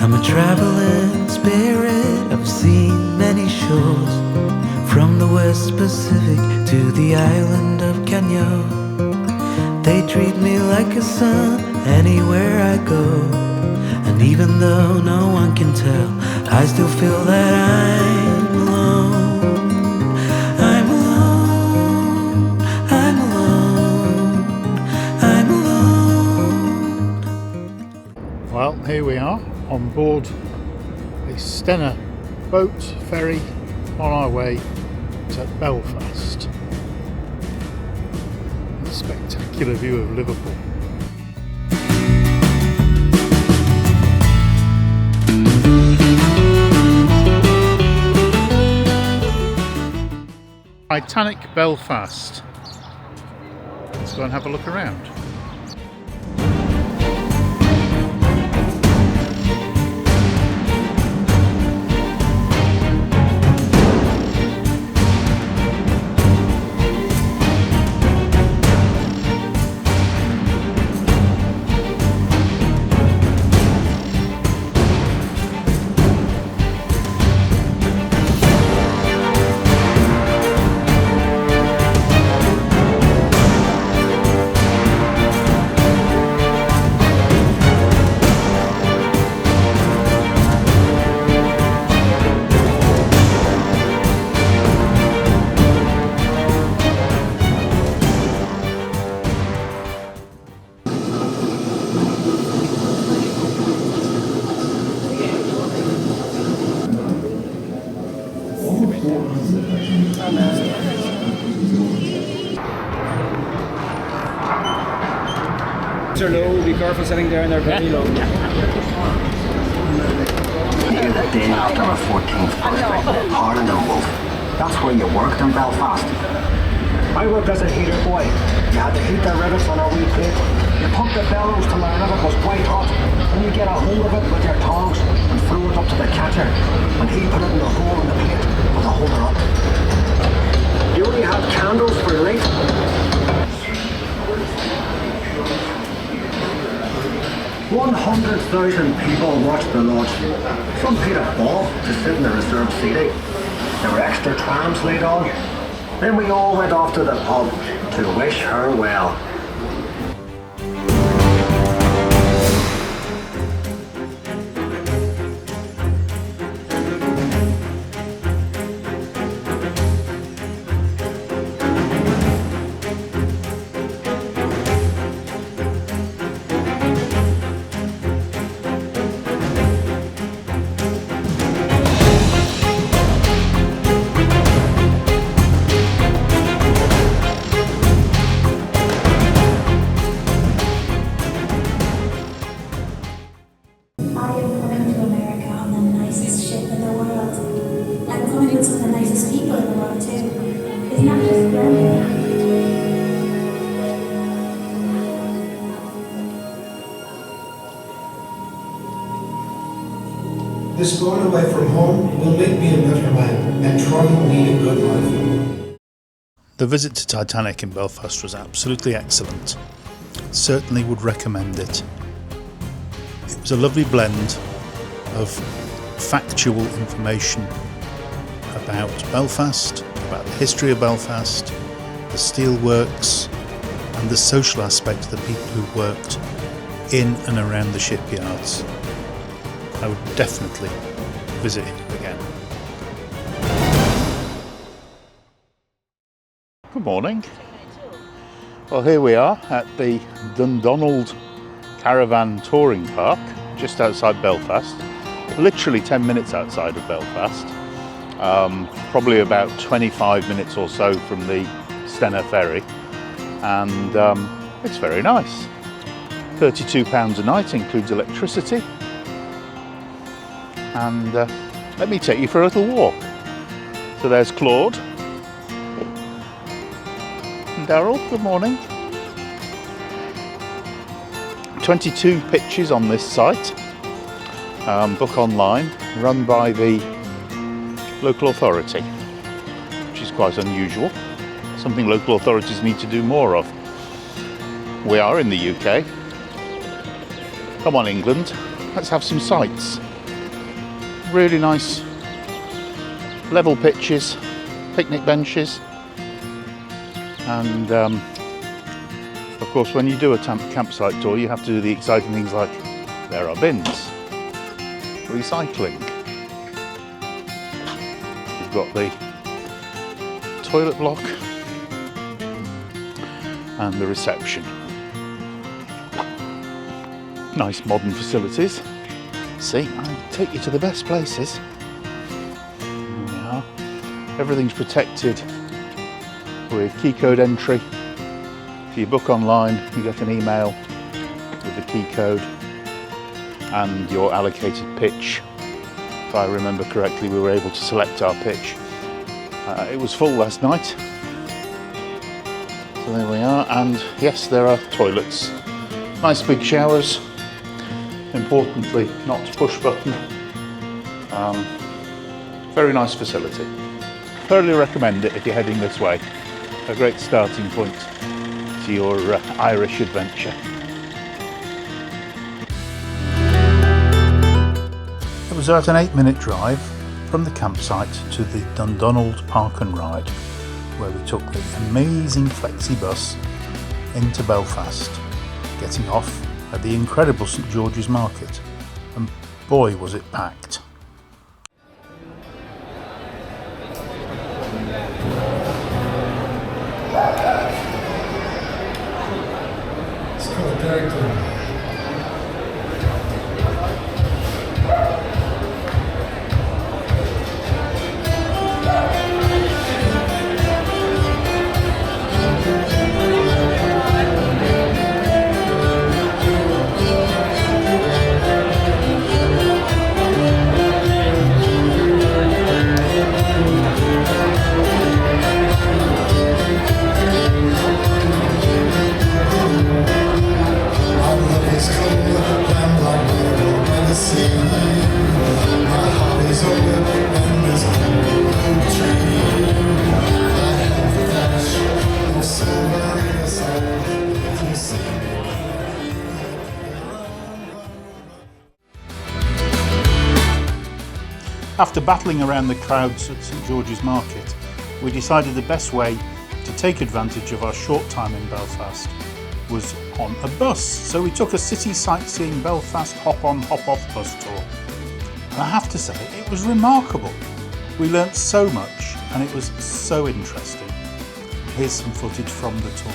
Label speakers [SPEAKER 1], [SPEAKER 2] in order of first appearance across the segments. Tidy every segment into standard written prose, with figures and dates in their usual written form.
[SPEAKER 1] I'm a traveling spirit, I've seen many shores, from the West Pacific to the island of Kenya. They treat me like a son anywhere I go, and even though no one can tell, I still feel that I'm alone. I'm alone, I'm alone, I'm alone.
[SPEAKER 2] Well, here we are on board a Stena boat ferry on our way to Belfast. A spectacular view of Liverpool. Titanic Belfast. Let's go and have a look around.
[SPEAKER 3] They're low, be careful sitting down, they're very low.
[SPEAKER 4] Here the day after my 14th birthday, Harland and Wolf. That's where you worked in Belfast. I worked as a heater boy. You had to heat the rivets on a wee plate. You pumped the bellows till the rivet was white hot. Then you get a hold of it with your tongs and throw it up to the catcher. And he put it in the hole in the plate with a holder up. You only had candles for the night. 100,000 people watched the launch. Some paid a ball to sit in the reserved seating. There were extra trams laid on. Then we all went off to the pub to wish her well.
[SPEAKER 5] This going away from home will make me a better man and try and lead a good life.
[SPEAKER 2] The visit to Titanic in Belfast was absolutely excellent. Certainly would recommend it. It was a lovely blend of factual information about Belfast, about the history of Belfast, the steelworks, and the social aspect of the people who worked in and around the shipyards. I would definitely visit it again. Good morning. Well, here we are at the Dundonald Caravan Touring Park, just outside Belfast. Literally 10 minutes outside of Belfast. Probably about 25 minutes or so from the Stena ferry. And it's very nice. £32 a night, includes electricity. And let me take you for a little walk. So there's Claude and Daryl, good morning. 22 pitches on this site, book online, run by the local authority, which is quite unusual, something local authorities need to do more of. We are in the UK. Come on England, let's have some sights. really nice level pitches, picnic benches, and of course when you do a campsite tour you have to do the exciting things like there are bins, recycling, you've got the toilet block and the reception. Nice modern facilities. See, I'll take you to the best places. Here we are. Everything's protected with key code entry. If you book online, you get an email with the key code and your allocated pitch. If I remember correctly, we were able to select our pitch. It was full last night. So there we are, and yes, there are toilets. Nice big showers. Importantly, not push button. Very nice facility. Thoroughly recommend it if you're heading this way. A great starting point to your Irish adventure. It was about an 8-minute drive from the campsite to the Dundonald Park and Ride, where we took the amazing flexi bus into Belfast, getting off at the incredible St George's Market, and boy was it packed.
[SPEAKER 5] It's called Derry.
[SPEAKER 2] After battling around the crowds at St George's Market, we decided the best way to take advantage of our short time in Belfast was on a bus. So we took a city sightseeing Belfast hop-on hop-off bus tour. And I have to say, it was remarkable. We learnt so much and it was so interesting. Here's some footage from the tour.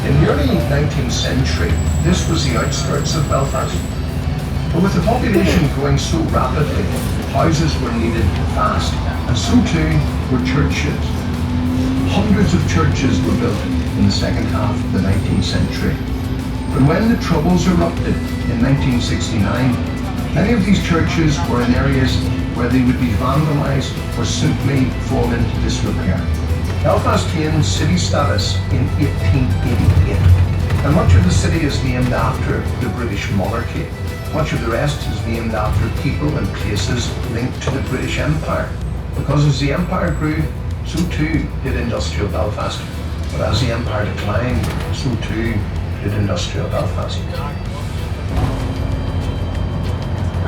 [SPEAKER 6] In the early 19th century, this was the outskirts of Belfast. But with the population growing so rapidly, houses were needed fast, and so too were churches. Hundreds of churches were built in the second half of the 19th century. But when the Troubles erupted in 1969, many of these churches were in areas where they would be vandalised or simply fall into disrepair. Belfast gained city status in 1888, and much of the city is named after the British monarchy. Much of the rest is named after people and places linked to the British Empire, because as the Empire grew, so too did industrial Belfast. But as the Empire declined, so too did industrial Belfast.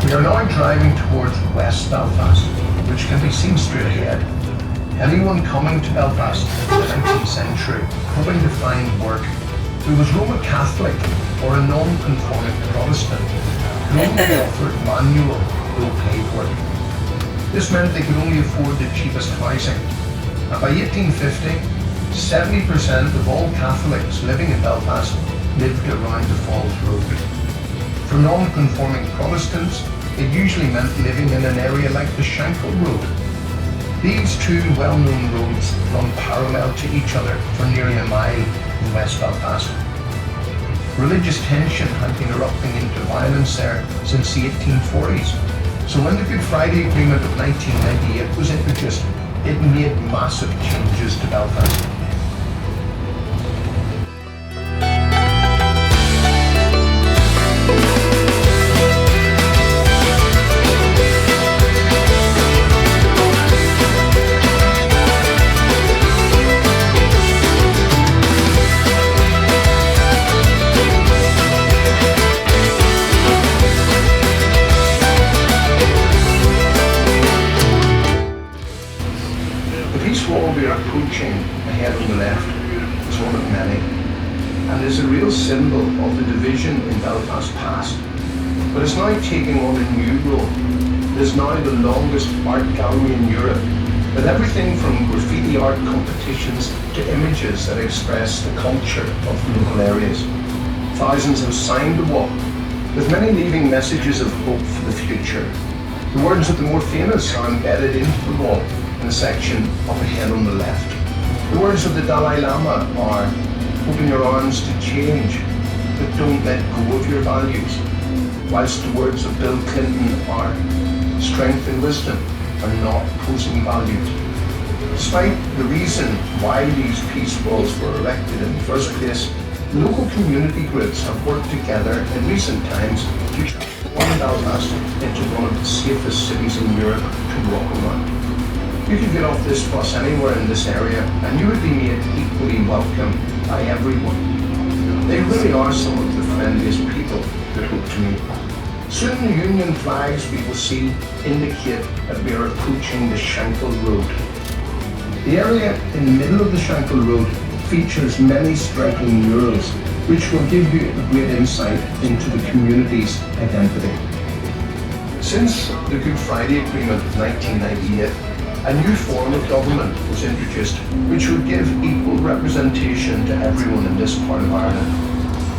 [SPEAKER 6] We are now driving towards West Belfast, which can be seen straight ahead. Anyone coming to Belfast in the 19th century hoping to find work who was Roman Catholic or a non-conforming Protestant could only offer manual, low-paid work. This meant they could only afford the cheapest housing. And by 1850, 70% of all Catholics living in Belfast lived around the Falls Road. For non-conforming Protestants, it usually meant living in an area like the Shankill Road. These two well-known roads run parallel to each other for nearly a mile in West Belfast. Religious tension had been erupting into violence there since the 1840s. So when the Good Friday Agreement of 1998 was introduced, it made massive changes to Belfast. approaching ahead on the left is one of many, and is a real symbol of the division in Belfast past. But it's now taking on a new role. It is now the longest art gallery in Europe, with everything from graffiti art competitions to images that express the culture of local areas. Thousands have signed the wall, with many leaving messages of hope for the future. The words of the more famous are embedded into the wall in the section up ahead on the left. The words of the Dalai Lama are, open your arms to change, but don't let go of your values. Whilst the words of Bill Clinton are, strength and wisdom are not opposing values. Despite the reason why these peace walls were erected in the first place, local community groups have worked together in recent times to transform Belfast into one of the safest cities in Europe to walk around. You could get off this bus anywhere in this area and you would be made equally welcome by everyone. They really are some of the friendliest people that hope to meet. Soon the Union flags we will see indicate that we are approaching the Shankill Road. The area in the middle of the Shankill Road features many striking murals which will give you a great insight into the community's identity. Since the Good Friday Agreement of 1998, a new form of government was introduced which would give equal representation to everyone in this part of Ireland.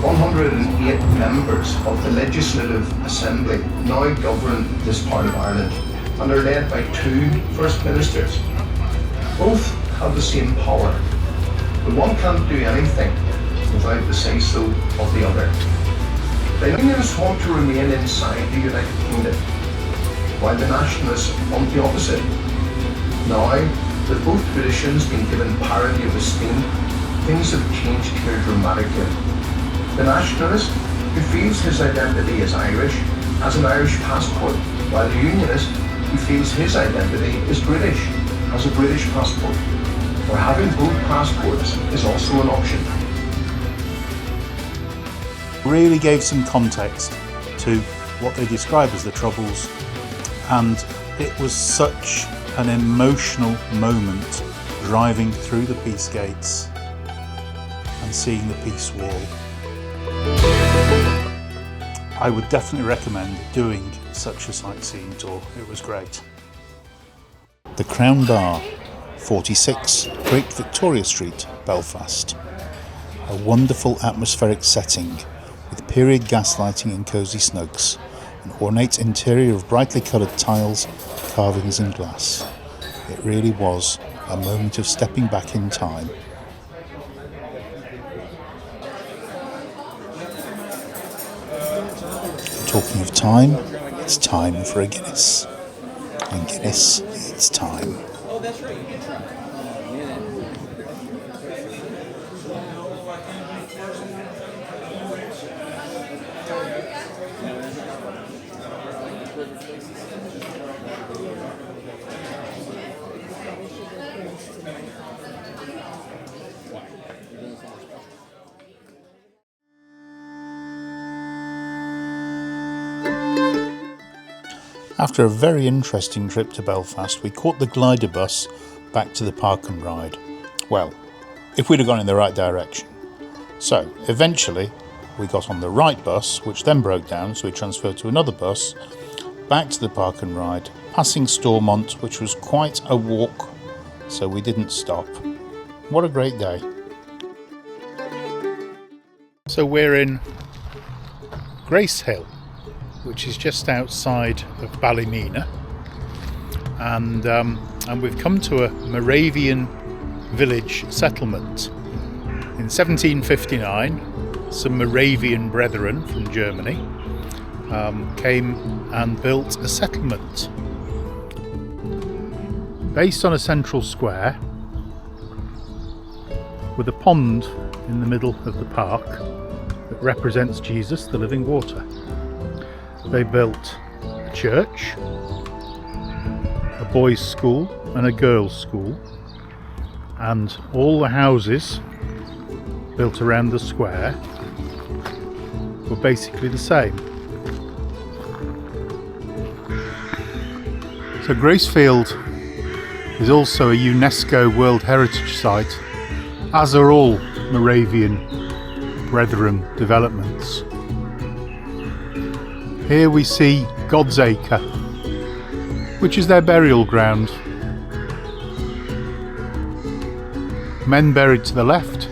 [SPEAKER 6] 108 members of the Legislative Assembly now govern this part of Ireland and are led by 2 First Ministers. Both have the same power, but one can't do anything without the say-so of the other. The Unionists want to remain inside the United Kingdom, while the Nationalists want the opposite. Now, with both traditions being given parity of esteem, things have changed here dramatically. The nationalist, who feels his identity as Irish, has an Irish passport, while the unionist, who feels his identity is British, has a British passport. Or having both passports is also an option.
[SPEAKER 2] Really gave some context to what they describe as the Troubles, and it was such an emotional moment driving through the peace gates and seeing the peace wall. I would definitely recommend doing such a sightseeing tour. It was great. The Crown Bar, 46 Great Victoria Street, Belfast. A wonderful atmospheric setting with period gas lighting and cosy snugs, an ornate interior of brightly coloured tiles, carvings and glass. It really was a moment of stepping back in time. Talking of time, it's time for a Guinness. In Guinness, it's time. After a very interesting trip to Belfast, we caught the glider bus back to the park and ride. Well, if we'd have gone in the right direction. So, eventually, we got on the right bus, which then broke down, so we transferred to another bus, back to the park and ride, passing Stormont, which was quite a walk, so we didn't stop. What a great day. So we're in Gracehill, which is just outside of Ballymena, and we've come to a Moravian village settlement. In 1759, some Moravian brethren from Germany came and built a settlement based on a central square with a pond in the middle of the park that represents Jesus, the living water. They built a church, a boys' school and a girls' school, and all the houses built around the square were basically the same. So Gracefield is also a UNESCO World Heritage Site, as are all Moravian Brethren developments. Here we see God's Acre, which is their burial ground. Men buried to the left,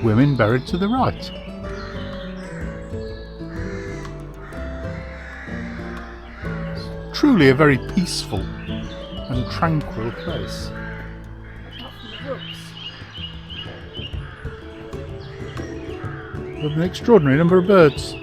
[SPEAKER 2] women buried to the right. Truly a very peaceful and tranquil place. With an extraordinary number of birds.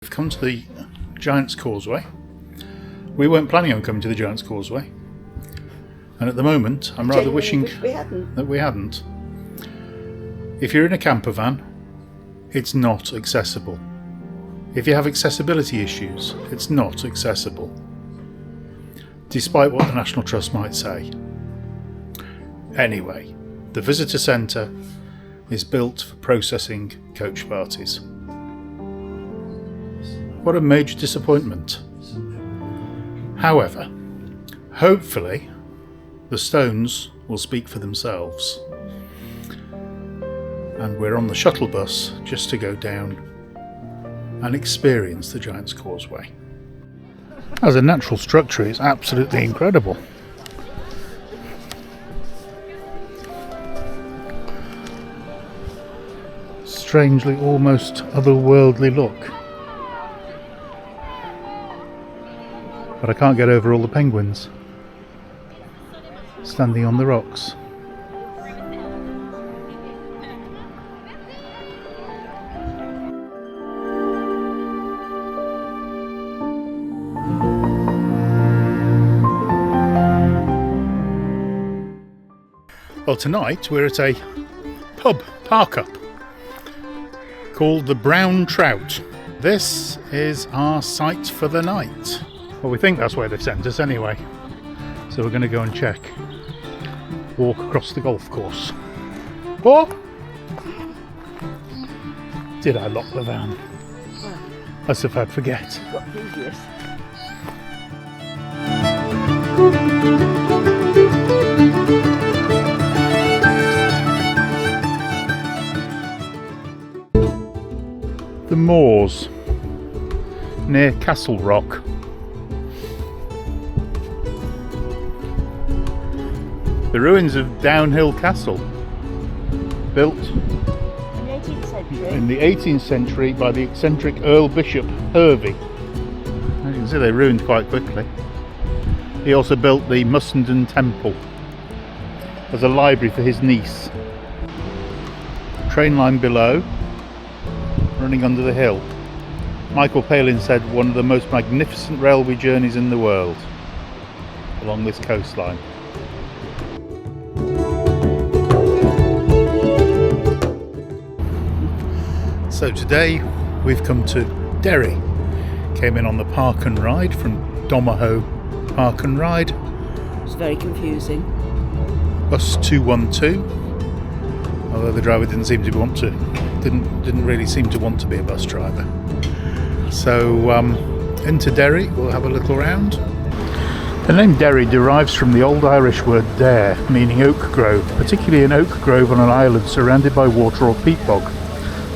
[SPEAKER 2] We've come to the Giants Causeway. We weren't planning on coming to the Giants Causeway, and at the moment I'm rather wishing that we hadn't. If you're in a camper van, it's not accessible. If you have accessibility issues, it's not accessible, despite what the National Trust might say. Anyway, the visitor centre is built for processing coach parties. What a major disappointment. However, hopefully the stones will speak for themselves. And we're on the shuttle bus just to go down and experience the Giants Causeway. As a natural structure, it's absolutely incredible. Strangely, almost otherworldly look. But I can't get over all the penguins standing on the rocks. Well, tonight we're at a pub park-up called the Brown Trout. This is our site for the night. Well, we think that's where they've sent us anyway. So we're going to go and check. Walk across the golf course. Or did I lock the van? As if I'd forget. The Moors near Castle Rock. The ruins of Downhill Castle, built in the 18th century by the eccentric Earl Bishop Hervey. As you can see, they ruined quite quickly. He also built the Mussenden Temple as a library for his niece. Train line below, running under the hill. Michael Palin said one of the most magnificent railway journeys in the world along this coastline. So today we've come to Derry. Came in on the Park and Ride from Domahoe Park and Ride.
[SPEAKER 7] It's very confusing.
[SPEAKER 2] Bus 212. Although the driver didn't really seem to want to be a bus driver. So into Derry, we'll have a little round. The name Derry derives from the Old Irish word dare, meaning oak grove, particularly an oak grove on an island surrounded by water or peat bog.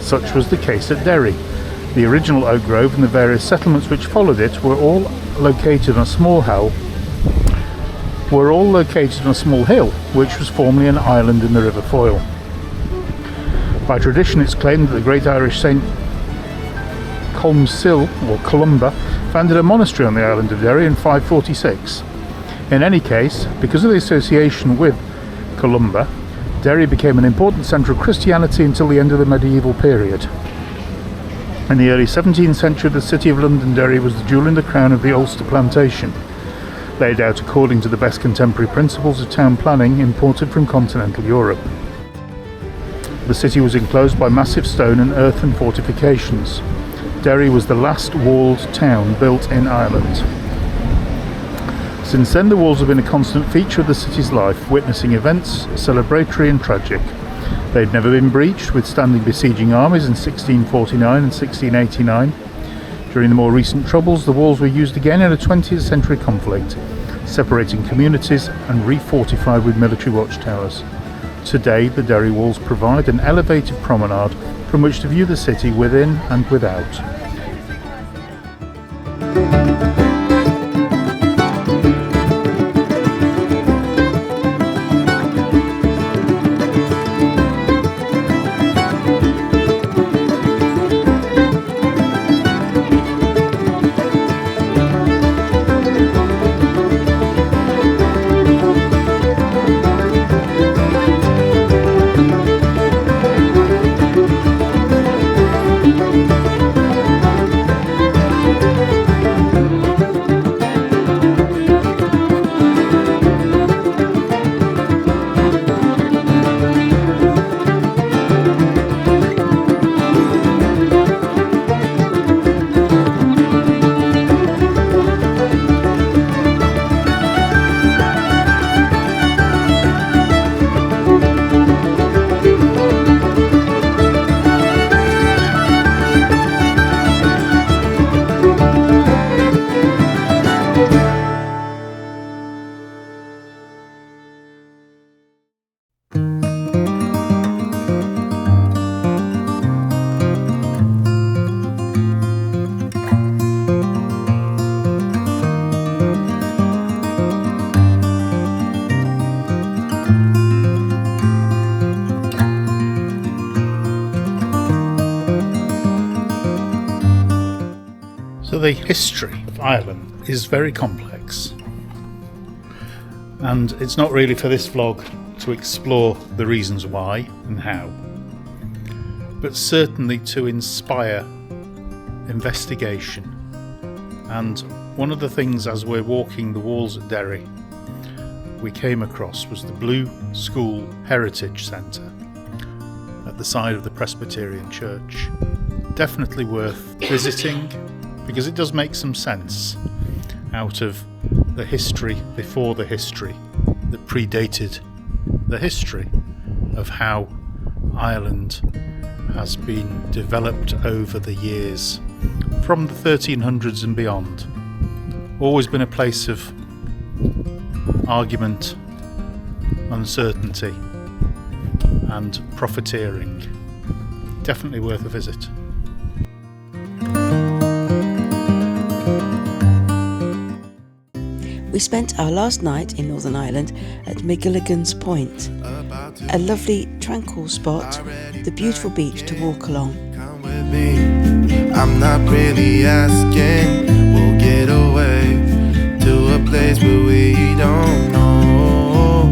[SPEAKER 2] Such was the case at Derry. The original oak grove and the various settlements which followed it were all located on a small hill, which was formerly an island in the River Foyle. By tradition, it's claimed that the great Irish saint Colmcille, or Columba, founded a monastery on the island of Derry in 546. In any case, because of the association with Columba, Derry became an important centre of Christianity until the end of the medieval period. In the early 17th century, the city of Londonderry was the jewel in the crown of the Ulster plantation, laid out according to the best contemporary principles of town planning imported from continental Europe. The city was enclosed by massive stone and earthen fortifications. Derry was the last walled town built in Ireland. Since then, the walls have been a constant feature of the city's life, witnessing events celebratory and tragic. They've never been breached, withstanding besieging armies in 1649 and 1689. During the more recent troubles, the walls were used again in a 20th century conflict, separating communities and refortified with military watchtowers. Today, the Derry walls provide an elevated promenade from which to view the city within and without. So the history of Ireland is very complex, and it's not really for this vlog to explore the reasons why and how, but certainly to inspire investigation. And one of the things as we're walking the walls at Derry we came across was the Blue School Heritage Centre at the side of the Presbyterian Church. Definitely worth visiting, because it does make some sense out of the history before the history that predated the history of how Ireland has been developed over the years from the 1300s and beyond. Always been a place of argument, uncertainty and profiteering. Definitely worth a visit.
[SPEAKER 7] We spent our last night in Northern Ireland at McGilligan's Point, a lovely tranquil spot, the beautiful beach to walk along.
[SPEAKER 1] Come with me. I'm not really asking. We'll get away to a place where we don't know.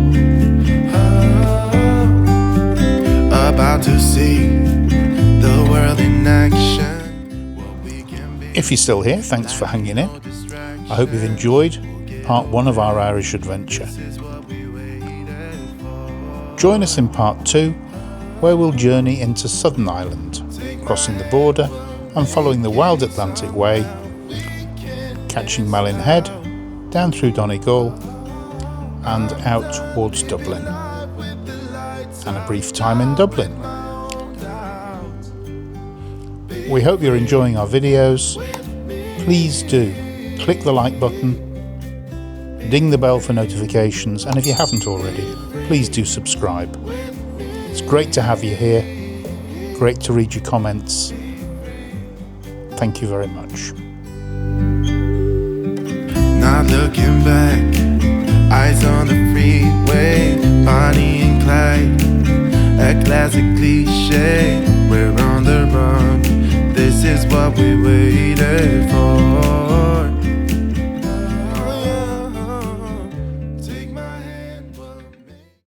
[SPEAKER 1] About to see the world in action.
[SPEAKER 2] If you're still here, thanks for hanging in. I hope you've enjoyed part 1 of our Irish adventure. Join us in part 2, where we'll journey into Southern Ireland, crossing the border and following the wild Atlantic Way, catching Malin Head, down through Donegal and out towards Dublin, and a brief time in Dublin. We hope you're enjoying our videos. Please do click the like button, ding the bell for notifications, and if you haven't already, please do subscribe. It's great to have you here, great to read your comments. Thank you very much.
[SPEAKER 1] Not looking back, eyes on the freeway, Bonnie and Clyde, a classic cliche. We're on the run, this is what we waited for.